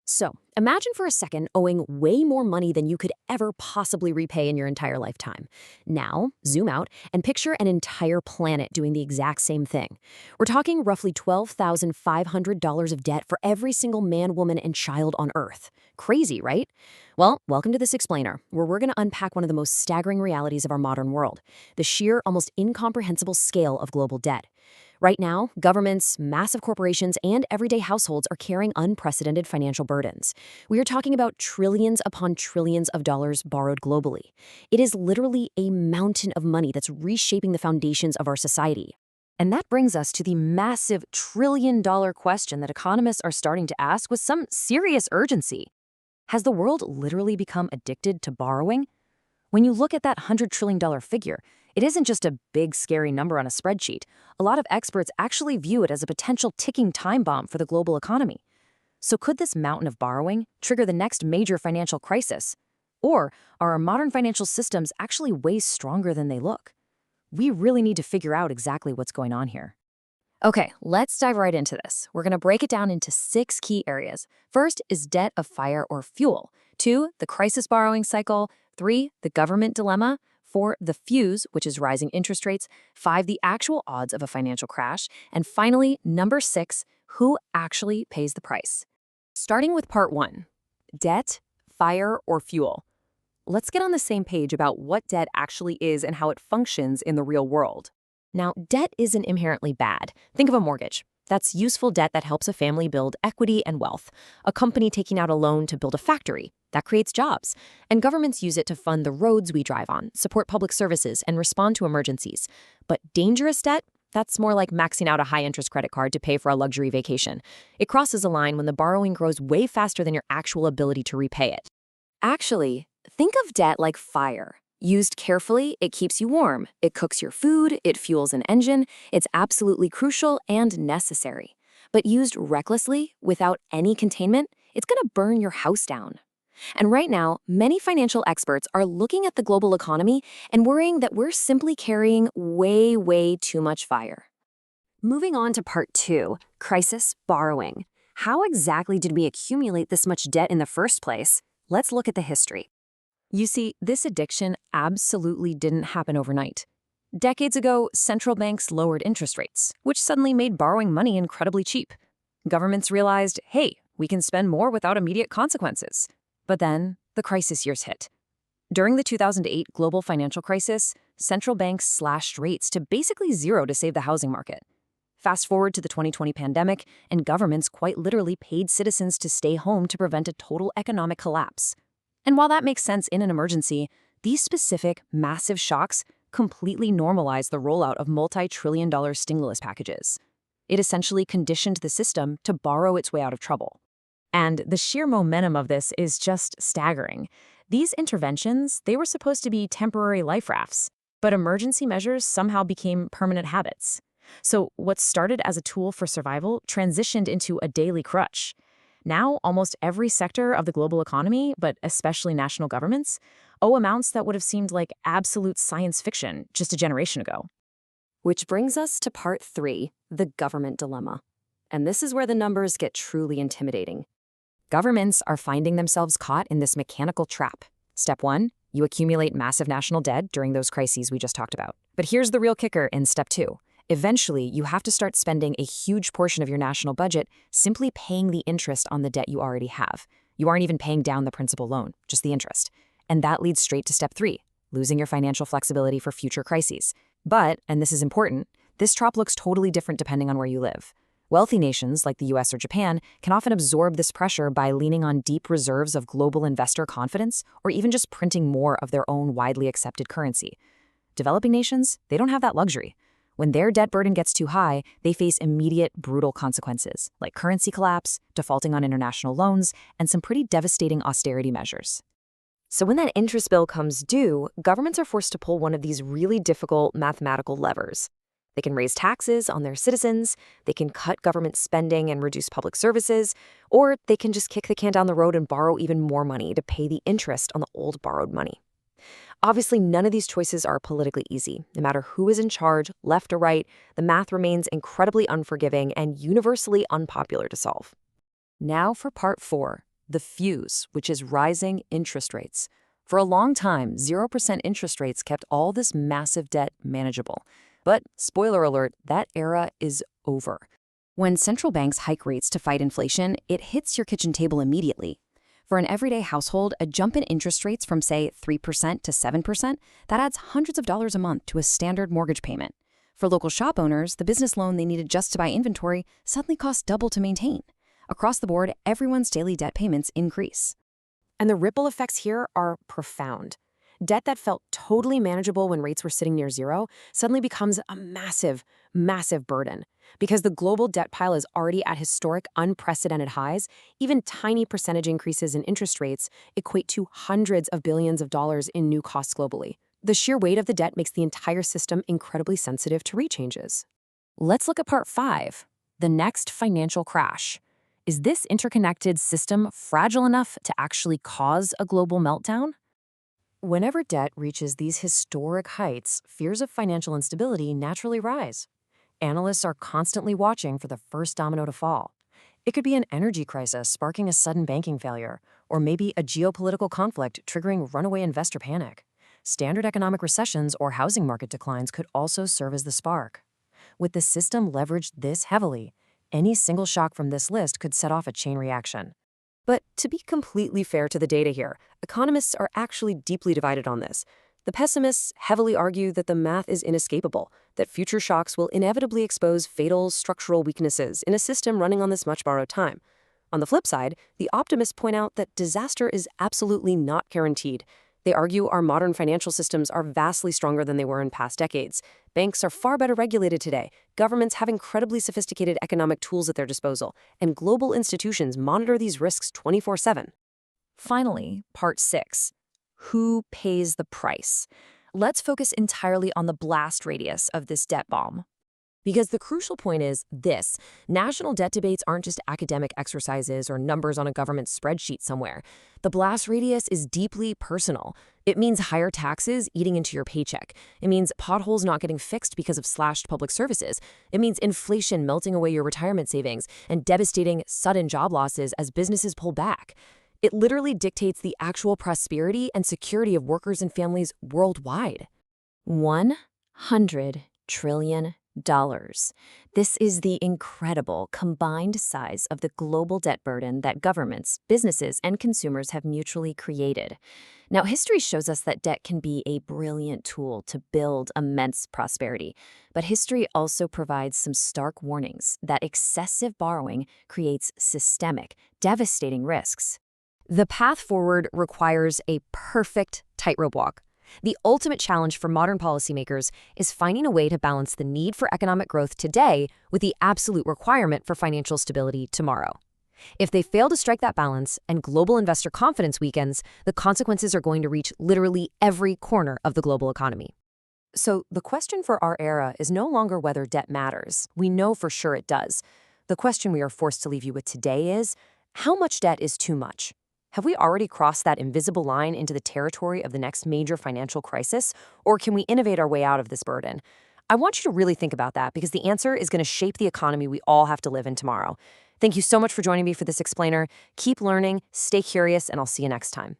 So, imagine for a second owing way more money than you could ever possibly repay in your entire lifetime. Now, zoom out and picture an entire planet doing the exact same thing. We're talking roughly $12,500 of debt for every single man, woman, and child on Earth. Crazy, right? Well, welcome to This Explainer, where we're going to unpack one of the most staggering realities of our modern world, the sheer, almost incomprehensible scale of global debt. Right now, governments, massive corporations, and everyday households are carrying unprecedented financial burdens. We are talking about trillions upon trillions of dollars borrowed globally. It is literally a mountain of money that's reshaping the foundations of our society. And that brings us to the massive trillion-dollar question that economists are starting to ask with some serious urgency. Has the world literally become addicted to borrowing? When you look at that $100 trillion figure, it isn't just a big, scary number on a spreadsheet. A lot of experts actually view it as a potential ticking time bomb for the global economy. So could this mountain of borrowing trigger the next major financial crisis? Or are our modern financial systems actually way stronger than they look? We really need to figure out exactly what's going on here. Okay, let's dive right into this. We're going to break it down into 6 key areas. First is debt of fire or fuel. 2, the crisis borrowing cycle. 3, the government dilemma. 4, the fuse, which is rising interest rates. 5, the actual odds of a financial crash. And finally, number 6, who actually pays the price. Starting with part 1, debt, fire, or fuel. Let's get on the same page about what debt actually is and how it functions in the real world. Now, debt isn't inherently bad. Think of a mortgage. That's useful debt that helps a family build equity and wealth. A company taking out a loan to build a factory. That creates jobs. And governments use it to fund the roads we drive on, support public services, and respond to emergencies. But dangerous debt? That's more like maxing out a high-interest credit card to pay for a luxury vacation. It crosses a line when the borrowing grows way faster than your actual ability to repay it. Actually, think of debt like fire. Used carefully, it keeps you warm. It cooks your food, it fuels an engine. It's absolutely crucial and necessary. But used recklessly, without any containment, it's going to burn your house down. And right now, many financial experts are looking at the global economy and worrying that we're simply carrying way too much fire. Moving on to part 2, crisis borrowing. How exactly did we accumulate this much debt in the first place? Let's look at the history. You see, this addiction absolutely didn't happen overnight. Decades ago, central banks lowered interest rates, which suddenly made borrowing money incredibly cheap. Governments realized, hey, we can spend more without immediate consequences. But then, the crisis years hit. During the 2008 global financial crisis, central banks slashed rates to basically zero to save the housing market. Fast forward to the 2020 pandemic, and governments quite literally paid citizens to stay home to prevent a total economic collapse. And while that makes sense in an emergency, these specific, massive shocks completely normalized the rollout of multi-trillion-dollar stimulus packages. It essentially conditioned the system to borrow its way out of trouble. And the sheer momentum of this is just staggering. These interventions, they were supposed to be temporary life rafts, but emergency measures somehow became permanent habits. So what started as a tool for survival transitioned into a daily crutch. Now, almost every sector of the global economy, but especially national governments, owe amounts that would have seemed like absolute science fiction just a generation ago. Which brings us to part 3, the government dilemma. And this is where the numbers get truly intimidating. Governments are finding themselves caught in this mechanical trap. Step 1, you accumulate massive national debt during those crises we just talked about. But here's the real kicker in step 2. Eventually, you have to start spending a huge portion of your national budget simply paying the interest on the debt you already have. You aren't even paying down the principal loan, just the interest. And that leads straight to step 3, losing your financial flexibility for future crises. But, and this is important, this trap looks totally different depending on where you live. Wealthy nations like the US or Japan can often absorb this pressure by leaning on deep reserves of global investor confidence or even just printing more of their own widely accepted currency. Developing nations, they don't have that luxury. When their debt burden gets too high, they face immediate, brutal consequences, like currency collapse, defaulting on international loans, and some pretty devastating austerity measures. So when that interest bill comes due, governments are forced to pull one of these really difficult mathematical levers. They can raise taxes on their citizens, they can cut government spending and reduce public services, or they can just kick the can down the road and borrow even more money to pay the interest on the old borrowed money. Obviously, none of these choices are politically easy. No matter who is in charge, left or right, the math remains incredibly unforgiving and universally unpopular to solve. Now for part 4, the fuse, which is rising interest rates. For a long time, 0% interest rates kept all this massive debt manageable. But, spoiler alert, that era is over. When central banks hike rates to fight inflation, it hits your kitchen table immediately. For an everyday household, a jump in interest rates from, say, 3% to 7%, that adds hundreds of dollars a month to a standard mortgage payment. For local shop owners, the business loan they needed just to buy inventory suddenly costs double to maintain. Across the board, everyone's daily debt payments increase. And the ripple effects here are profound. Debt that felt totally manageable when rates were sitting near zero suddenly becomes a massive, massive burden. Because the global debt pile is already at historic, unprecedented highs, even tiny percentage increases in interest rates equate to hundreds of billions of dollars in new costs globally. The sheer weight of the debt makes the entire system incredibly sensitive to rate changes. Let's look at part 5, the next financial crash. Is this interconnected system fragile enough to actually cause a global meltdown? Whenever debt reaches these historic heights, fears of financial instability naturally rise. Analysts are constantly watching for the first domino to fall. It could be an energy crisis sparking a sudden banking failure, or maybe a geopolitical conflict triggering runaway investor panic. Standard economic recessions or housing market declines could also serve as the spark. With the system leveraged this heavily, any single shock from this list could set off a chain reaction. But to be completely fair to the data here, economists are actually deeply divided on this. The pessimists heavily argue that the math is inescapable, that future shocks will inevitably expose fatal structural weaknesses in a system running on this much borrowed time. On the flip side, the optimists point out that disaster is absolutely not guaranteed. They argue our modern financial systems are vastly stronger than they were in past decades. Banks are far better regulated today. Governments have incredibly sophisticated economic tools at their disposal, and global institutions monitor these risks 24/7. Finally, part 6. Who pays the price? Let's focus entirely on the blast radius of this debt bomb. Because the crucial point is this: national debt debates aren't just academic exercises or numbers on a government spreadsheet somewhere. The blast radius is deeply personal. It means higher taxes eating into your paycheck. It means potholes not getting fixed because of slashed public services. It means inflation melting away your retirement savings and devastating sudden job losses as businesses pull back. It literally dictates the actual prosperity and security of workers and families worldwide. $100 trillion. This is the incredible combined size of the global debt burden that governments, businesses, and consumers have mutually created. Now, history shows us that debt can be a brilliant tool to build immense prosperity, but history also provides some stark warnings that excessive borrowing creates systemic, devastating risks. The path forward requires a perfect tightrope walk. The ultimate challenge for modern policymakers is finding a way to balance the need for economic growth today with the absolute requirement for financial stability tomorrow. If they fail to strike that balance and global investor confidence weakens, the consequences are going to reach literally every corner of the global economy. So the question for our era is no longer whether debt matters. We know for sure it does. The question we are forced to leave you with today is, how much debt is too much? Have we already crossed that invisible line into the territory of the next major financial crisis, or can we innovate our way out of this burden? I want you to really think about that because the answer is going to shape the economy we all have to live in tomorrow. Thank you so much for joining me for this explainer. Keep learning, stay curious, and I'll see you next time.